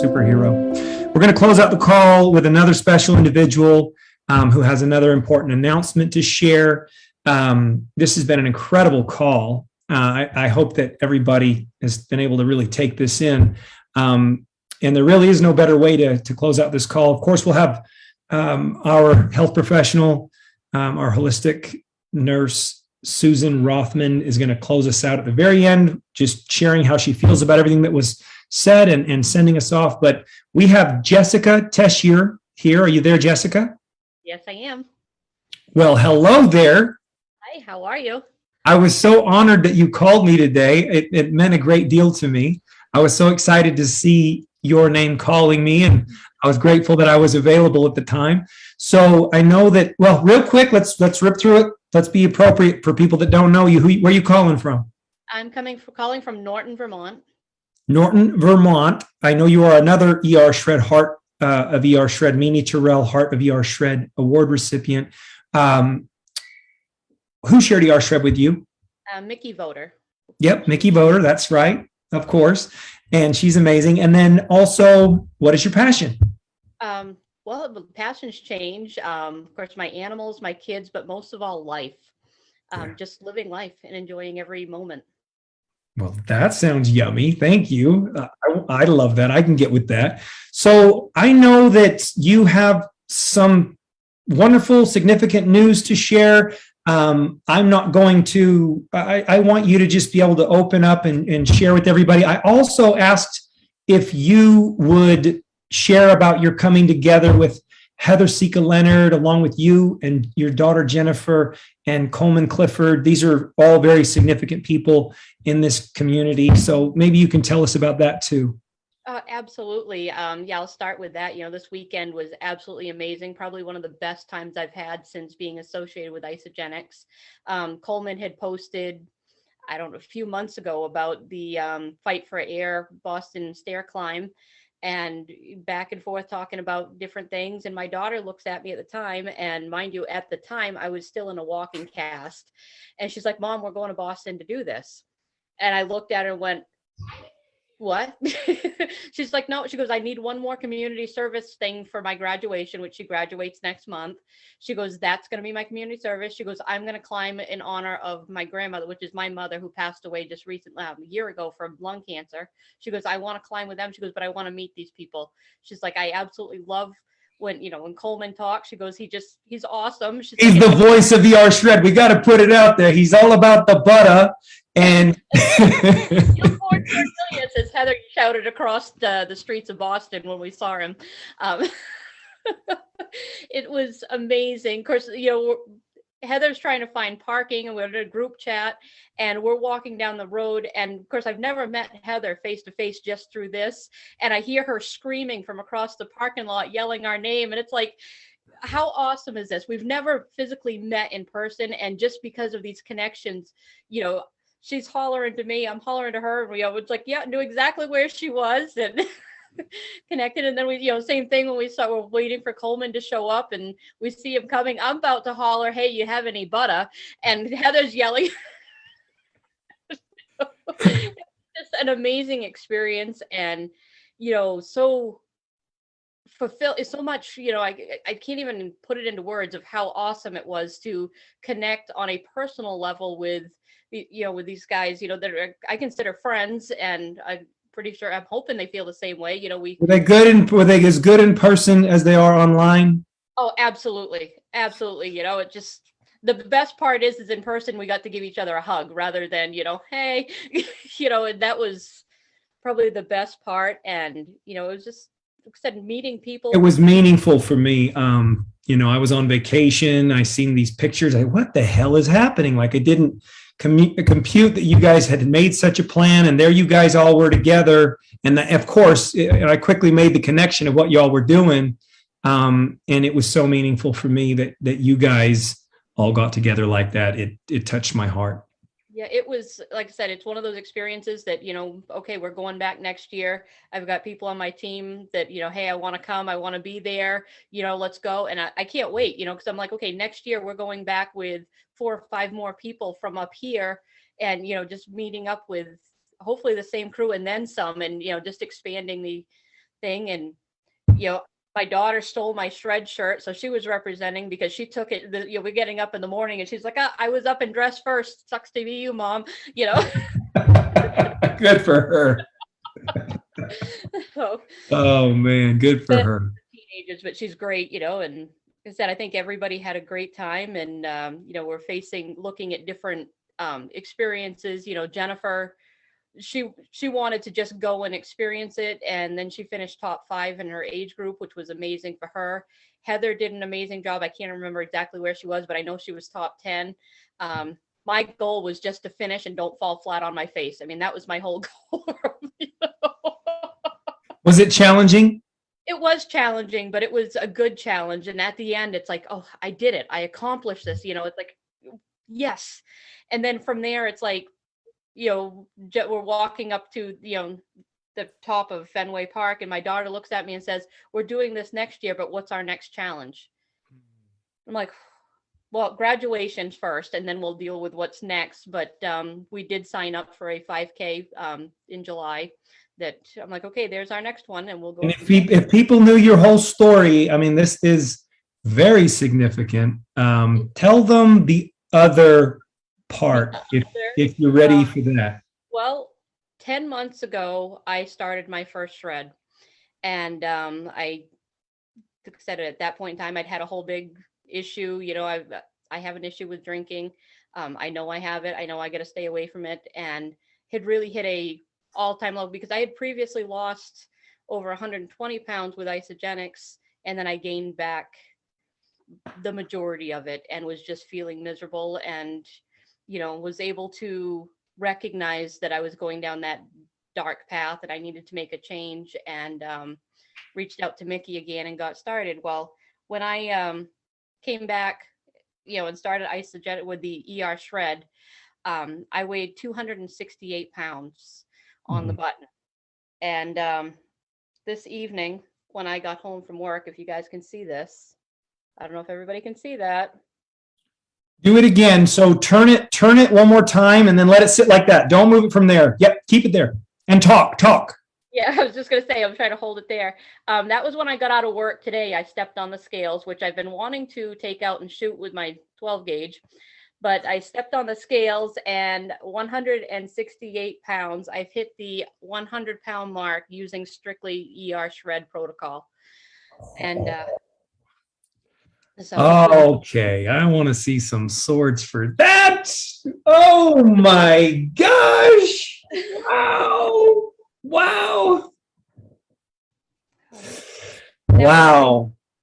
superhero. We're going to close out the call with another special individual who has another important announcement to share. This has been an incredible call. I hope that everybody has been able to really take this in. And there really is no better way to close out this call. Of course, we'll have our health professional, our holistic nurse, Susan Rothman, is going to close us out at the very end, just sharing how she feels about everything that was said and sending us off. But we have Jessica Tessier here. Are you there, Jessica? Yes, I am. Well, hello there. Hi, how are you? I was so honored that you called me today. It meant a great deal to me. I was so excited to see your name calling me, and I was grateful that I was available at the time. So I know that, well, real quick, let's rip through it. Let's be appropriate for people that don't know you. Where are you calling from? I'm calling from Norton, Vermont. Norton, Vermont. I know you are another ER Shred Heart of ER Shred, Mimi Terrell Heart of ER Shred Award recipient. Who shared ER Shred with you? Mickey Voter. Yep, Mickey Voter. That's right, of course. And she's amazing. And then also, what is your passion? Well, passions change. Of course, my animals, my kids, but most of all, life. Just living life and enjoying every moment. Well, that sounds yummy. Thank you. I love that. I can get with that. So I know that you have some wonderful, significant news to share. I'm not going to, I want you to just be able to open up and share with everybody. I also asked if you would share about your coming together with Heather Sika Leonard, along with you and your daughter Jennifer and Coleman Clifford. These are all very significant people in this community. So maybe you can tell us about that too. Absolutely. Yeah, I'll start with that. This weekend was absolutely amazing. Probably one of the best times I've had since being associated with Isagenix. Coleman had posted, I don't know, a few months ago about the Fight for Air Boston stair climb, and back and forth talking about different things. And my daughter looks at me at the time, and mind you, at the time I was still in a walking cast, and she's like, "Mom, we're going to Boston to do this." And I looked at her and went, "What?" She's like, "No," she goes, "I need one more community service thing for my graduation," which she graduates next month. She goes, "That's going to be my community service." She goes, "I'm going to climb in honor of my grandmother," which is my mother, who passed away just recently, a year ago, from lung cancer. She goes, "I want to climb with them." She goes, "But I want to meet these people." She's like, "I absolutely love when Coleman talks." She goes, he's awesome. She's He's like, the voice of ER Shred. We got to put it out there. He's all about the butter. And as Heather shouted across the streets of Boston when we saw him. It was amazing. Of course, Heather's trying to find parking, and we're in a group chat, and we're walking down the road. And of course, I've never met Heather face to face, just through this. And I hear her screaming from across the parking lot, yelling our name. And it's like, how awesome is this? We've never physically met in person. And just because of these connections, she's hollering to me, I'm hollering to her, and we was like, yeah, knew exactly where she was and connected. And then we, same thing when we're waiting for Coleman to show up, and we see him coming. I'm about to holler, "Hey, you have any butter?" And Heather's yelling. It's just an amazing experience, and so fulfill is so much. I can't even put it into words of how awesome it was to connect on a personal level with with these guys, that I consider friends, and I'm pretty sure, I'm hoping they feel the same way. Were they as good in person as they are online? Oh, absolutely. Absolutely. It just, the best part is in person, we got to give each other a hug rather than, hey, and that was probably the best part. And, it was just, like I said, meeting people. It was meaningful for me. I was on vacation. I seen these pictures. What the hell is happening? Like, I didn't compute that you guys had made such a plan, and there you guys all were together. And of course, I quickly made the connection of what y'all were doing. And it was so meaningful for me that you guys all got together like that. It touched my heart. Yeah, it was, like I said, it's one of those experiences that, okay, we're going back next year. I've got people on my team that, hey, I want to come, I want to be there, let's go. And I can't wait, because I'm like, okay, next year we're going back with 4 or 5 more people from up here, and, just meeting up with hopefully the same crew and then some, and, just expanding thing. And, my daughter stole my shred shirt. So she was representing because she took it, we're getting up in the morning and she's like, I was up and dressed first. Sucks to be you, mom, Good for her. So, Oh man, good for her. teenagers, but she's great, and like I said, I think everybody had a great time, and we're looking at different experiences. Jennifer, she wanted to just go and experience it, and then she finished top 5 in her age group, which was amazing for her. Heather did an amazing job. I can't remember exactly where she was, but I know she was top 10. My goal was just to finish and don't fall flat on my face. I mean, that was my whole goal. Was it challenging? It was challenging, but it was a good challenge. And at the end, it's like, oh, I did it. I accomplished this. It's like, yes. And then from there, it's like, we're walking up to, the top of Fenway Park, and my daughter looks at me and says, we're doing this next year, but what's our next challenge? I'm like, well, graduation's first, and then we'll deal with what's next. But we did sign up for a 5K in July. That I'm like, okay, there's our next one, and we'll go. And if people knew your whole story, I mean, this is very significant. Tell them the other part if you're ready for that. Well, 10 months ago, I started my first shred, and I said at that point in time, I'd had a whole big issue. I have an issue with drinking. I know I have it. I know I got to stay away from it, and had really hit a all-time low because I had previously lost over 120 pounds with Isagenix, and then I gained back the majority of it and was just feeling miserable, and was able to recognize that I was going down that dark path and I needed to make a change, and reached out to Mickey again and got started. Well, when I came back, and started Isagenix with the ER shred, I weighed 268 pounds on the button. And this evening, when I got home from work, if you guys can see this, I don't know if everybody can see that. Do it again. So turn it one more time, and then let it sit like that. Don't move it from there. Yep, keep it there. And talk. Yeah, I was just going to say, I'm trying to hold it there. That was when I got out of work today. I stepped on the scales, which I've been wanting to take out and shoot with my 12 gauge. But I stepped on the scales, and 168 pounds. I've hit the 100-pound mark using strictly ER shred protocol. And so okay, I want to see some swords for that. Oh my gosh. Wow.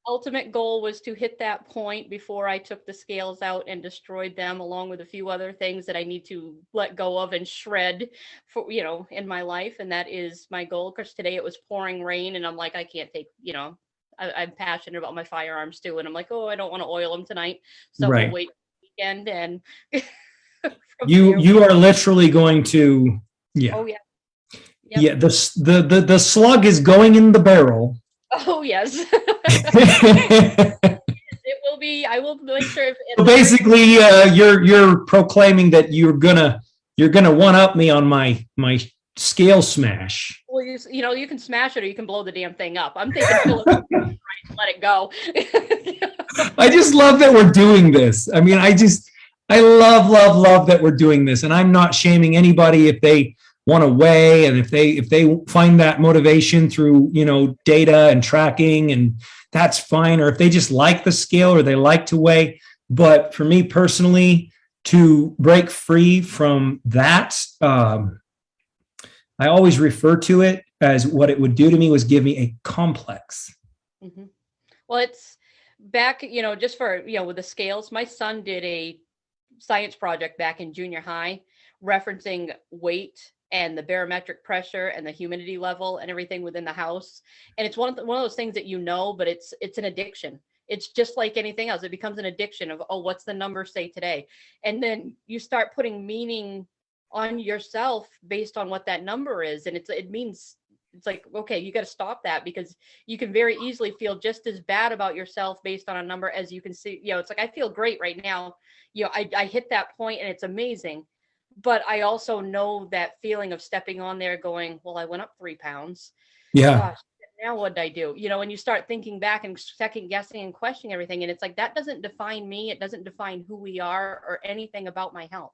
Ultimate goal was to hit that point before I took the scales out and destroyed them, along with a few other things that I need to let go of and shred for, in my life. And that is my goal. Because today it was pouring rain, and I'm like, I can't take, I'm passionate about my firearms too. And I'm like, oh, I don't want to oil them tonight. So right. We'll wait the weekend. And you are literally going to, yeah. Oh yeah. Yep. Yeah. The slug is going in the barrel. Oh yes. It will be. I will make sure. So basically, you're proclaiming that you're gonna one up me on my scale smash. Well, you can smash it or you can blow the damn thing up. I'm thinking, right, let it go. I just love that we're doing this. I mean, I love that we're doing this, and I'm not shaming anybody if they want to weigh, and if they find that motivation through data and tracking, and that's fine, or if they just like the scale or they like to weigh. But for me personally, to break free from that, I always refer to it as what it would do to me was give me a complex. Mm-hmm. Well, it's back, just for with the scales. My son did a science project back in junior high referencing weight and the barometric pressure and the humidity level and everything within the house. And it's one of those things that but it's an addiction. It's just like anything else. It becomes an addiction of, oh, what's the number say today? And then you start putting meaning on yourself based on what that number is. And it means, it's like, okay, you got to stop that, because you can very easily feel just as bad about yourself based on a number as you can see. It's like, I feel great right now. I hit that point and it's amazing. But I also know that feeling of stepping on there going, well, I went up 3 pounds. Yeah. Gosh, now what did I do? And you start thinking back and second guessing and questioning everything. And it's like, that doesn't define me. It doesn't define who we are or anything about my health.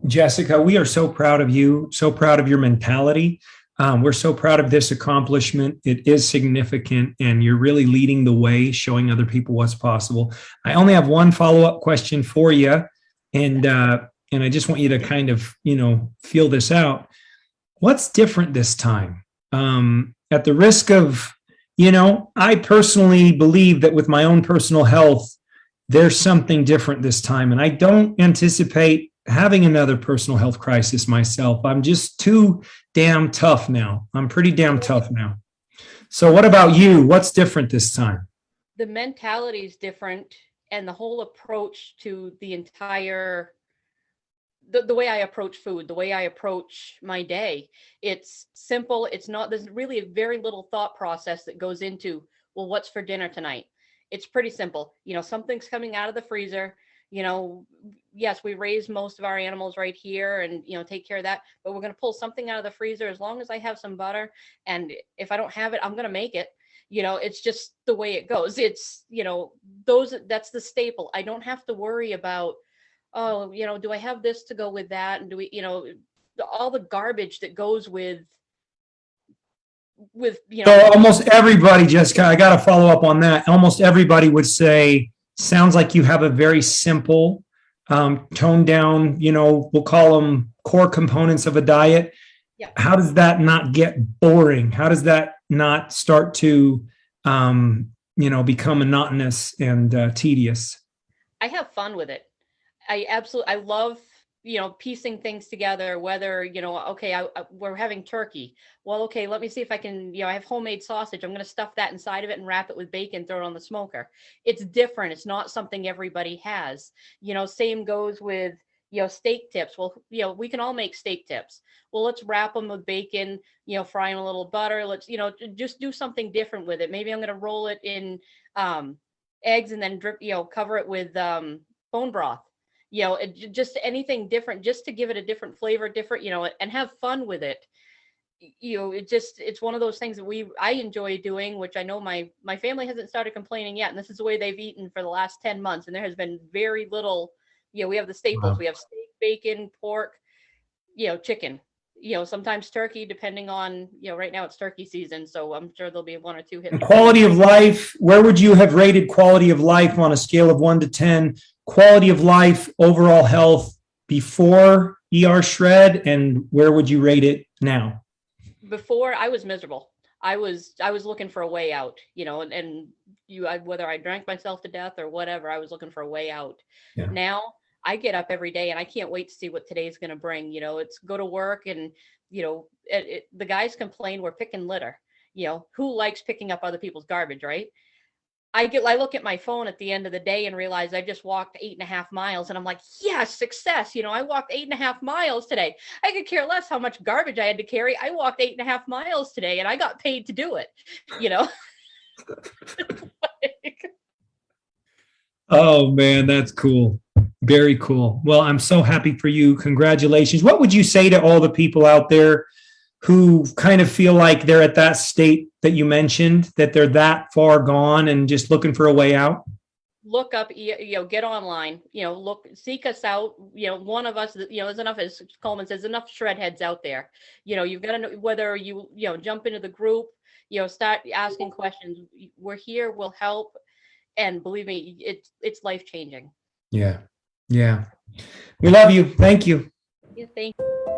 Jessica, we are so proud of you, so proud of your mentality. We're so proud of this accomplishment. It is significant, and you're really leading the way, showing other people what's possible. I only have one follow-up question for you, and I just want you to kind of, feel this out. What's different this time? At the risk of, I personally believe that with my own personal health, there's something different this time, and I don't anticipate having another personal health crisis myself. I'm just too damn tough now. I'm pretty damn tough now. So what about you? What's different this time? The mentality is different, and the whole approach to the entire, the way I approach food, the way I approach my day. It's simple. It's not, there's really a very little thought process that goes into, well, what's for dinner tonight? It's pretty simple. Something's coming out of the freezer. Yes, we raise most of our animals right here and, take care of that, but we're going to pull something out of the freezer as long as I have some butter. And if I don't have it, I'm going to make it. It's just the way it goes. It's, that's the staple. I don't have to worry about, oh, do I have this to go with that? And do we, all the garbage that goes with. So almost everybody, Jessica, I got to follow up on that. Almost everybody would say, sounds like you have a very simple, toned down, we'll call them core components of a diet. Yeah. How does that not get boring? How does that not start to, become monotonous and tedious? I have fun with it. I love, piecing things together, whether, okay, we're having turkey. Well, okay, let me see if I can, I have homemade sausage. I'm going to stuff that inside of it and wrap it with bacon, throw it on the smoker. It's different. It's not something everybody has. Same goes with, steak tips. Well, we can all make steak tips. Well, let's wrap them with bacon, fry in a little butter. Let's, just do something different with it. Maybe I'm going to roll it in eggs and then drip, cover it with bone broth. Just anything different, just to give it a different flavor, different, and have fun with it. It's one of those things that I enjoy doing, which I know my family hasn't started complaining yet. And this is the way they've eaten for the last 10 months. And there has been very little, we have the staples. Wow. We have steak, bacon, pork, chicken, sometimes turkey, depending on, right now it's turkey season. So I'm sure there'll be one or two hits. And quality of life, where would you have rated quality of life on a scale of 1 to 10? Quality of life, overall health before ER shred, and where would you rate it now? Before, I was miserable. I was looking for a way out, whether I drank myself to death or whatever, I was looking for a way out. Yeah. Now I get up every day and I can't wait to see what today's going to bring. It's go to work and, the guys complain we're picking litter. Who likes picking up other people's garbage, right? I look at my phone at the end of the day and realize I just walked 8.5 miles and I'm like, yes, success. I walked 8.5 miles today. I could care less how much garbage I had to carry. I walked 8.5 miles today and I got paid to do it, Oh man, that's cool. Very cool. Well, I'm so happy for you. Congratulations. What would you say to all the people out there who kind of feel like they're at that state that you mentioned, that they're that far gone and just looking for a way out? Look up, get online, seek us out. One of us, there's enough, as Coleman says, enough shred heads out there. You've got to know whether you jump into the group, start asking questions. We're here, we'll help. And believe me, it's life changing. Yeah. Yeah. We love you. Thank you. Yeah, thank you.